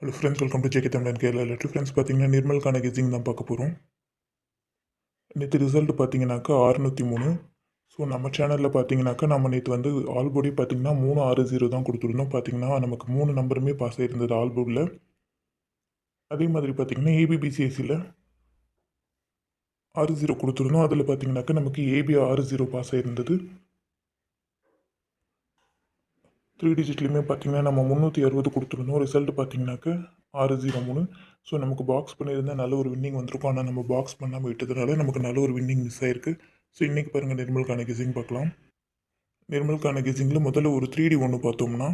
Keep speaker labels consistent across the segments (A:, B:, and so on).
A: Hello friends, welcome to JK Tamil Kerala letter. Friends பார்த்தீங்கன்னா நிர்மலுக்கான guessing தான் பார்க்க போகிறோம். நேற்று ரிசல்ட் பார்த்தீங்கன்னாக்கா 603. ஸோ நம்ம சேனலில் பார்த்தீங்கன்னாக்கா நம்ம நேற்று வந்து ஆல் போர்டே பார்த்தீங்கன்னா 360 தான் கொடுத்துருந்தோம். பார்த்தீங்கன்னா நமக்கு 3 நம்பருமே பாஸ் ஆகிருந்தது ஆல் போர்டில். அதே மாதிரி பார்த்தீங்கன்னா ஏபிபிசிஎஸ்சியில் 60 கொடுத்துருந்தோம். அதில் பார்த்தீங்கன்னாக்கா நமக்கு ஏபி 60 பாஸ் ஆகிருந்தது. 3 டிஜிட்லேயுமே பார்த்தீங்கன்னா நம்ம 360 கொடுத்துருந்தோம். ரிசல்ட் பார்த்தீங்கன்னாக்கா 603. ஸோ நமக்கு பாக்ஸ் பண்ணியிருந்தால் நல்ல ஒரு வின்னிங் வந்திருக்கும். ஆனால் நம்ம பாக்ஸ் பண்ணாமல் விட்டதுனால நமக்கு நல்ல ஒரு வின்னிங் மிஸ் ஆயிருக்கு. ஸோ இன்றைக்கி பாருங்கள் நிர்மலுக்கான கெஸ்ஸிங் பார்க்கலாம். நிர்மலுக்கான கெஸ்ஸிங்கில் முதல்ல ஒரு 3D ஒன்று பார்த்தோம்னா,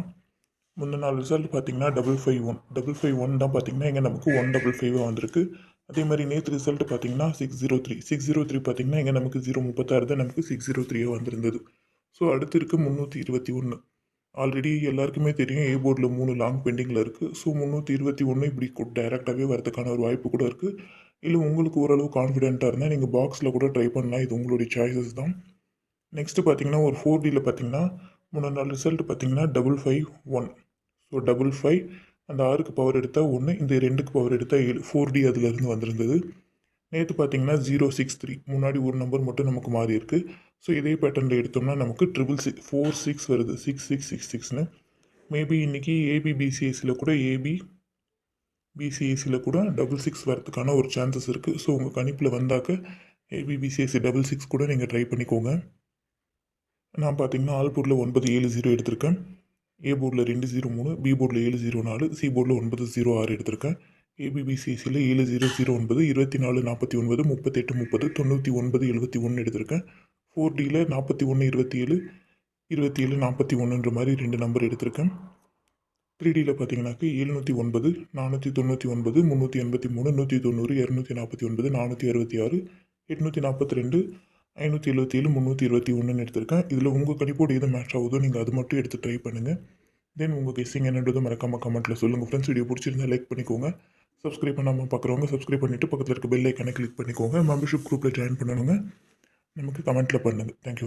A: முந்தின நாள் ரிசல்ட் பார்த்தீங்கன்னா 551 551 தான் பார்த்தீங்கன்னா இங்கே நமக்கு 155 வந்திருக்கு. அதே மாதிரி நேற்று ரிசல்ட் பார்த்தீங்கன்னா 603 பார்த்தீங்கன்னா இங்கே நமக்கு 036 தான் நமக்கு 603 வந்திருந்தது. ஸோ அடுத்து இருக்குது 321. ஆல்ரெடி எல்லாருக்குமே தெரியும் ஏ போர்டில் 3 லாங் பெண்டிங்கில் இருக்குது. ஸோ 321 இப்படி டைரெக்டாகவே வரதுக்கான ஒரு வாய்ப்பு கூட இருக்குது. இல்லை உங்களுக்கு ஓரளவு கான்ஃபிடென்ட்டாக இருந்தால் நீங்கள் பாக்ஸில் கூட ட்ரை பண்ணலாம். இது உங்களுடைய சாய்ஸஸ் தான். நெக்ஸ்ட்டு பார்த்தீங்கன்னா ஒரு 4Dயில் பார்த்தீங்கன்னா முன்னாடி நாள் ரிசல்ட் பார்த்தீங்கன்னா 551. ஸோ 55 அந்த 6க்கு பவர் எடுத்தால் 1, இந்த 2க்கு பவர் எடுத்தால் 7. 4D அதிலிருந்து வந்திருந்தது. நேற்று பார்த்தீங்கன்னா 063 முன்னாடி ஒரு நம்பர் மட்டும் நமக்கு மாறி இருக்குது. ஸோ இதே பேட்டர்னில் எடுத்தோம்னா நமக்கு 666 வருது. 6666ன்னு மேபி இன்றைக்கி ஏபிபிசிஎஸ்சியில் கூட பிசிஎஸ்சியில் கூட 66 வரதுக்கான ஒரு சான்சஸ் இருக்குது. ஸோ உங்கள் கணிப்பில் வந்தாக்க ஏபிபிசிஎஸ்சி 66 கூட நீங்கள் ட்ரை பண்ணிக்கோங்க. நான் பார்த்தீங்கன்னா ஆல் போர்டில் 970 எடுத்திருக்கேன். ஏ போர்டில் 203, பி போர்டில் 704, சி போர்டில் 906 எடுத்திருக்கேன். ஏபிபிசிஎஸ்சியில் 7009, 24 49, 38 30, 99 71 எடுத்திருக்கேன். 4Dயில் 41 27, 27 41ன்ற மாதிரி 2 நம்பர் எடுத்திருக்கேன். 3Dயில் பார்த்தீங்கன்னாக்க 709, 499, 383, 190, 249, 466, 842, 577, 321 எடுத்திருக்கேன். இதில் உங்கள் கணிப்போடு எது மேட்ச் ஆகுதோ நீங்கள் அது மட்டும் எடுத்து ட்ரை பண்ணுங்கள். தென் உங்கள் கெஸ்ஸிங் என்னன்றதும் மறக்காமல் கமெண்ட்டில் சொல்லுங்கள். ஃப்ரெண்ட்ஸ், வீடியோ பிடிச்சிருந்தா லைக் பண்ணிக்கோங்க. சப்ஸ்கிரைப் பண்ணாமல் பார்க்குறவங்க சப்ஸ்கிரைப் பண்ணிவிட்டு பக்கத்தில் இருக்க பெல் ஐக்கானை கிளிக் பண்ணிக்கோங்க. மெம்பர்ஷிப் குரூப்பில் ஜாயின் பண்ணணுங்க. நமக்கு கமெண்ட்டில் பண்ணுங்கள். தேங்க்யூ.